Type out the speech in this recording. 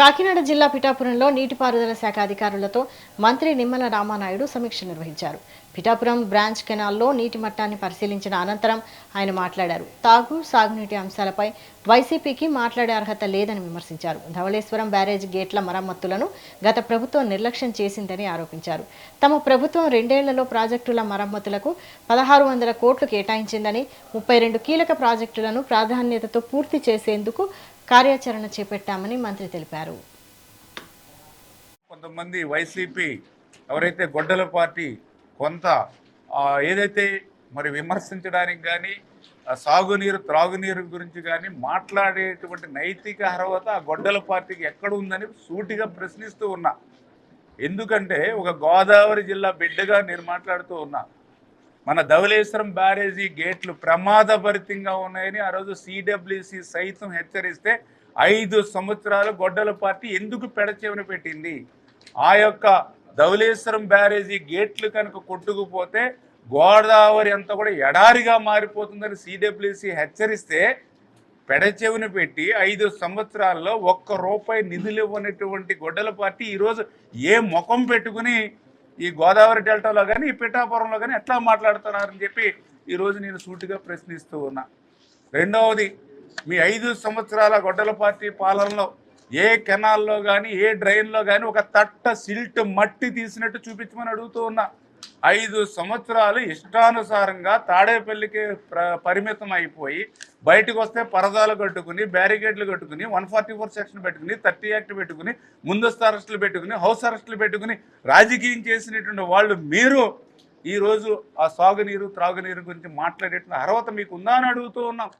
కాకినాడ జిల్లా పిఠాపురంలో నీటిపారుదల శాఖ అధికారులతో మంత్రి నిమ్మల రామానాయుడు సమీక్ష నిర్వహించారు. పిఠాపురం బ్రాంచ్ కెనాల్లో నీటి మట్టాన్ని పరిశీలించిన అనంతరం ఆయన మాట్లాడారు. తాగు, సాగునీటి అంశాలపై వైసీపీకి మాట్లాడే అర్హత లేదని విమర్శించారు. ధవళేశ్వరం బ్యారేజ్ గేట్ల మరమ్మతులను గత ప్రభుత్వం నిర్లక్ష్యం చేసిందని ఆరోపించారు. తమ ప్రభుత్వం 2 ఏళ్లలో ప్రాజెక్టుల మరమ్మతులకు 1600 కోట్లు కేటాయించిందని, 32 కీలక ప్రాజెక్టులను ప్రాధాన్యతతో పూర్తి చేసేందుకు కార్యాచరణ చేపట్టామని మంత్రి తెలిపారు. కొంతమంది వైసీపీ ఎవరైతే గొడ్డల పార్టీ కొంత ఏదైతే మరి విమర్శించడానికి కానీ సాగునీరు త్రాగునీరు గురించి కానీ మాట్లాడేటువంటి నైతిక అర్హత ఆ గొడ్డల పార్టీకి ఎక్కడ ఉందని సూటిగా ప్రశ్నిస్తూ ఉన్నా. ఎందుకంటే ఒక గోదావరి జిల్లా బిడ్డగా నేను మాట్లాడుతూ ఉన్నా. మన ధవళేశ్వరం బ్యారేజీ గేట్లు ప్రమాదభరితంగా ఉన్నాయని ఆ రోజు సిడబ్ల్యూసి సైతం హెచ్చరిస్తే 5 సంవత్సరాలు గొడ్డల పార్టీ ఎందుకు పెడచెవిన పెట్టింది? ఆ యొక్క ధవళేశ్వరం బ్యారేజీ గేట్లు కనుక కొట్టుకుపోతే గోదావరి అంతా కూడా ఎడారిగా మారిపోతుందని సిడబ్ల్యూసి హెచ్చరిస్తే పెడచెవిన పెట్టి 5 సంవత్సరాల్లో ₹1 నిధులు ఇవ్వనటువంటి గొడ్డల పార్టీ ఈరోజు ఏ ముఖం పెట్టుకుని ఈ గోదావరి డెల్టాలో కానీ ఈ పిఠాపురంలో కానీ ఎట్లా మాట్లాడుతున్నారని చెప్పి ఈరోజు నేను సూటిగా ప్రశ్నిస్తూ ఉన్నా. రెండవది, మీ 5 సంవత్సరాల గొడ్డల పార్టీ పాలనలో ఏ కెనాల్లో కానీ ఏ డ్రైన్లో కానీ ఒక తట్ట సిల్ట్ మట్టి తీసినట్టు చూపించమని అడుగుతూ ఉన్నా. 5 సంవత్సరాలు ఇష్టానుసారంగా తాడేపల్లికి పరిమితం అయిపోయి బయటకు వస్తే పరదాలు కట్టుకుని బ్యారికేడ్లు కట్టుకుని 144 సెక్షన్ పెట్టుకుని 30 యాక్ట్ పెట్టుకుని ముందస్తు అరెస్టులు పెట్టుకుని హౌస్ అరెస్టులు పెట్టుకుని రాజకీయం చేసినటువంటి వాళ్ళు మీరు ఈరోజు ఆ సాగునీరు త్రాగునీరు గురించి మాట్లాడేటువంటి అర్హత మీకు ఉందా అని అడుగుతూ ఉన్నాం.